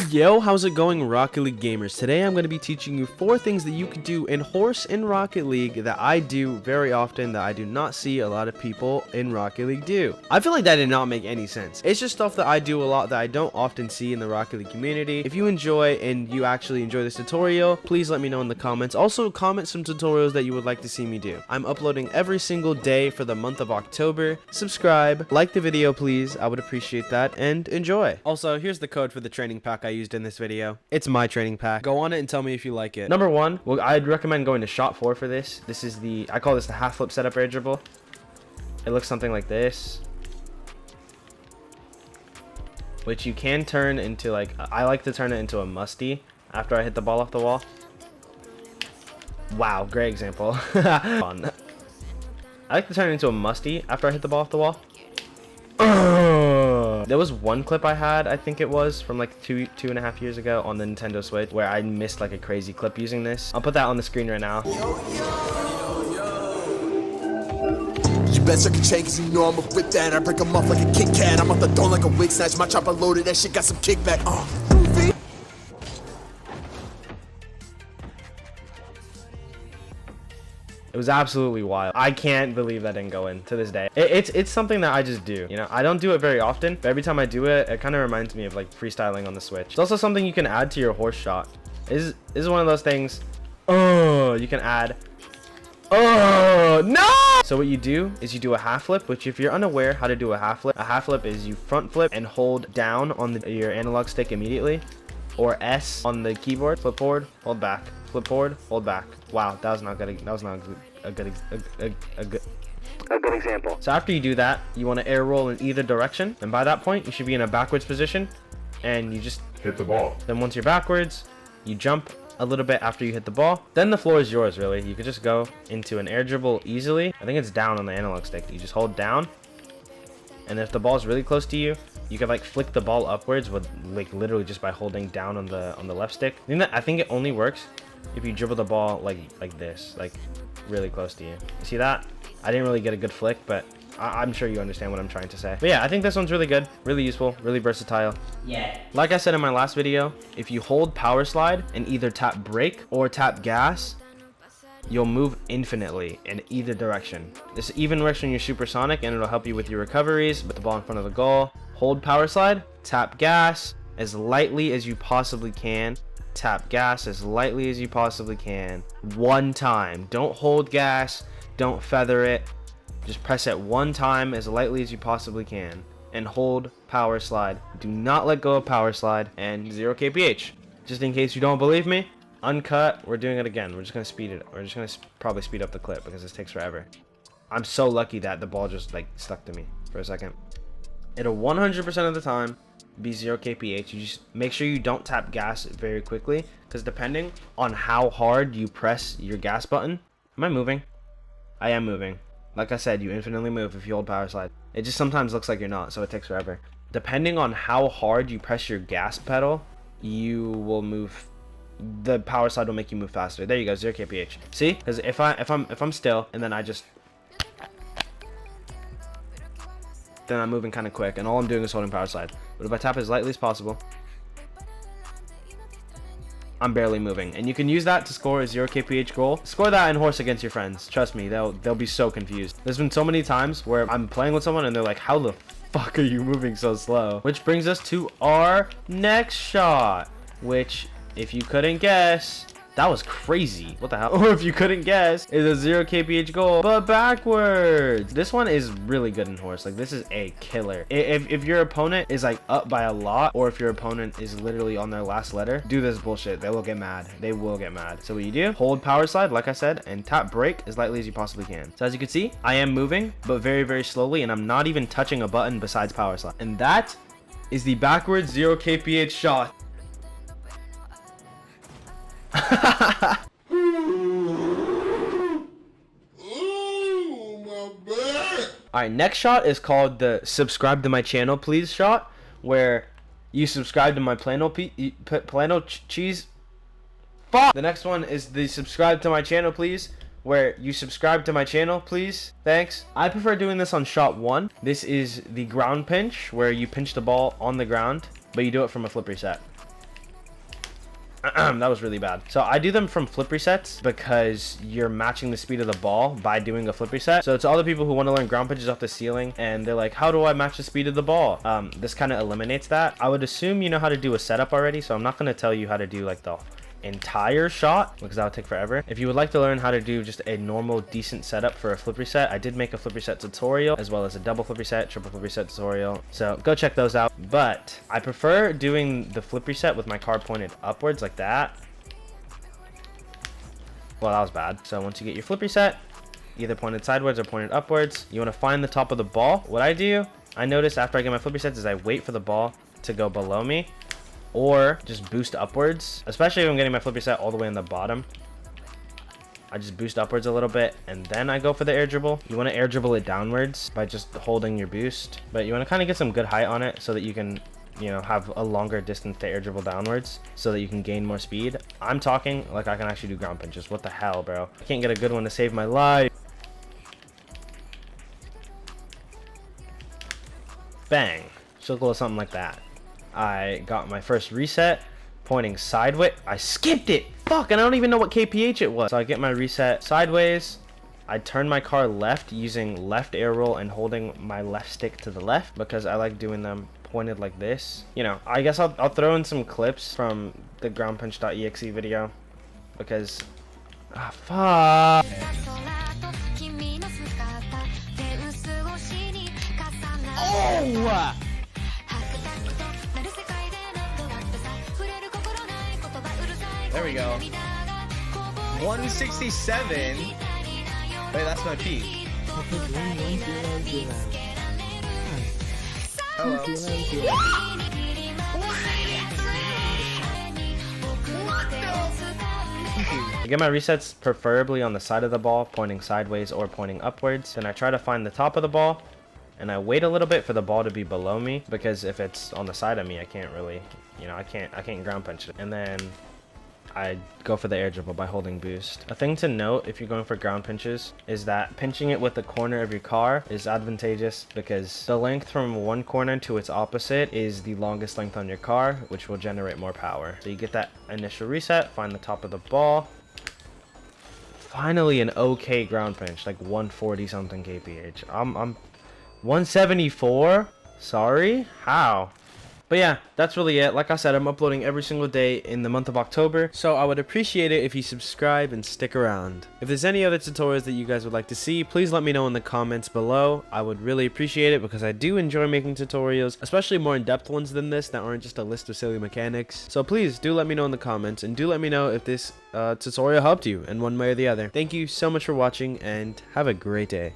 Yo, how's it going, Rocket League gamers? Today I'm going to be teaching you 4 things that you can do in horse in Rocket League that I do very often that I do not see a lot of people in Rocket League do. I feel like that did not make any sense. It's just stuff that I do a lot that I don't often see in the Rocket League community. If you enjoy and you actually enjoy this tutorial, please let me know in the comments. Also, comment some tutorials that you would like to see me do. I'm uploading every single day for the month of October. Subscribe, like the video please, I would appreciate that, and enjoy. Also, here's the code for the training pack I used in this video. It's my training pack. Go on it and tell me if you like it. Number 1, well, I'd recommend going to shot 4 for this. This is I call this the half flip setup air dribble. It looks something like this, which you can turn into, like, I like to turn it into a musty after I hit the ball off the wall. Wow, great example. Fun. I like to turn it into a musty after I hit the ball off the wall. There was one clip I had, I think it was from like two and a half years ago on the Nintendo Switch, where I missed like a crazy clip using this. I'll put that on the screen right now. You bet suck a chain, cause you know I'ma whip that. I break them off like a Kit Kat. I'm off the dome like a wig snatch. My chopper loaded, that shit got some kickback. It was absolutely wild. I can't believe that didn't go in to this day. It's something that I just do. You know, I don't do it very often, but every time I do it, it kind of reminds me of like freestyling on the Switch. It's also something you can add to your horse shot. This is one of those things. Oh, you can add. Oh no! So what you do is you do a half flip, which if you're unaware how to do a half flip is you front flip and hold down on your analog stick immediately, or S on the keyboard. Flip forward, hold back. Flip forward, hold back. Wow, that was not good. That was not a good example. So after you do that, you want to air roll in either direction, and by that point you should be in a backwards position, and you just hit the ball. Then once you're backwards, you jump a little bit after you hit the ball. Then the floor is yours, really. You could just go into an air dribble easily. I think it's down on the analog stick. You just hold down, and if the ball is really close to you, you can like flick the ball upwards with like literally just by holding down on the left stick. I think it only works if you dribble the ball like this, like really close to you. You see that? I didn't really get a good flick, but I'm sure you understand what I'm trying to say. But yeah, I think this one's really good, really useful, really versatile. Yeah. Like I said in my last video, if you hold power slide and either tap brake or tap gas, you'll move infinitely in either direction. This even works when you're supersonic, and it'll help you with your recoveries, with the ball in front of the goal. Hold power slide, tap gas as lightly as you possibly can. Tap gas as lightly as you possibly can. One time. Don't hold gas, don't feather it. Just press it one time as lightly as you possibly can, and hold power slide. Do not let go of power slide, and 0 kph. Just in case you don't believe me, uncut, we're doing it again. We're just gonna speed it. We're just gonna probably speed up the clip because this takes forever. I'm so lucky that the ball just like stuck to me for a second. It'll 100% of the time be 0 kph. You just make sure you don't tap gas very quickly, because depending on how hard you press your gas button. Am I moving? I am moving. Like I said, you infinitely move if you hold power slide. It just sometimes looks like you're not, so it takes forever. Depending on how hard you press your gas pedal, you will move. The power slide will make you move faster. There you go, 0 kph. See? Because if I'm still and then then I'm moving kind of quick, and all I'm doing is holding power slide. But if I tap as lightly as possible, I'm barely moving, and you can use that to score a 0 kph goal. Score that in horse against your friends. Trust me, they'll be so confused. There's been so many times where I'm playing with someone and they're like, how the fuck are you moving so slow? Which brings us to our next shot, which, if you couldn't guess, that was crazy. What the hell? Or if you couldn't guess, is a 0 kph goal, but backwards. This one is really good in horse. Like, this is a killer. If your opponent is like up by a lot, or if your opponent is literally on their last letter, do this bullshit. They will get mad. They will get mad. So what you do, hold power slide, like I said, and tap brake as lightly as you possibly can. So as you can see, I am moving, but very, very slowly, and I'm not even touching a button besides power slide. And that is the backwards 0 kph shot. Alright, next shot is called the subscribe to my channel please shot, where you subscribe to my plano cheese. Fuck! The next one is the subscribe to my channel please, where you subscribe to my channel please. Thanks. I prefer doing this on shot 1. This is the ground pinch, where you pinch the ball on the ground but you do it from a flip reset. That was really bad. So I do them from flip resets because you're matching the speed of the ball by doing a flip reset. So to all the people who want to learn ground pitches off the ceiling and they're like, how do I match the speed of the ball? This kind of eliminates that. I would assume you know how to do a setup already, so I'm not going to tell you how to do like the entire shot because that would take forever. If you would like to learn how to do just a normal decent setup for a flip reset, I did make a flip reset tutorial as well as a double flip reset, triple flip reset tutorial, so go check those out. But I prefer doing the flip reset with my car pointed upwards like that. Well, that was bad. So once you get your flip reset, either pointed sideways or pointed upwards, you want to find the top of the ball. What I do, I notice after I get my flip resets is I wait for the ball to go below me or just boost upwards, especially if I'm getting my flip reset all the way in the bottom. I just boost upwards a little bit and then I go for the air dribble. You want to air dribble it downwards by just holding your boost, but you want to kind of get some good height on it so that you can, you know, have a longer distance to air dribble downwards so that you can gain more speed. I'm talking like I can actually do ground pinches. What the hell, bro? I can't get a good one to save my life. Bang. Should go something like that. I got my first reset pointing sideways. I skipped it. Fuck, and I don't even know what kph it was. So I get my reset sideways. I turn my car left using left air roll and holding my left stick to the left because I like doing them pointed like this. You know, I guess I'll throw in some clips from the groundpunch.exe video because fuck. Oh! There we go. 167. Wait, that's my peak. Hello. I get my resets preferably on the side of the ball, pointing sideways or pointing upwards. Then I try to find the top of the ball and I wait a little bit for the ball to be below me because if it's on the side of me, I can't really, you know, I can't ground punch it. And then I go for the air dribble by holding boost. A thing to note if you're going for ground pinches is that pinching it with the corner of your car is advantageous because the length from one corner to its opposite is the longest length on your car, which will generate more power. So you get that initial reset, find the top of the ball. Finally an okay ground pinch, like 140 something kph. I'm 174? Sorry? How? But yeah, that's really it. Like I said, I'm uploading every single day in the month of October, so I would appreciate it if you subscribe and stick around. If there's any other tutorials that you guys would like to see, please let me know in the comments below. I would really appreciate it because I do enjoy making tutorials, especially more in-depth ones than this that aren't just a list of silly mechanics. So please do let me know in the comments and do let me know if this tutorial helped you in one way or the other. Thank you so much for watching and have a great day.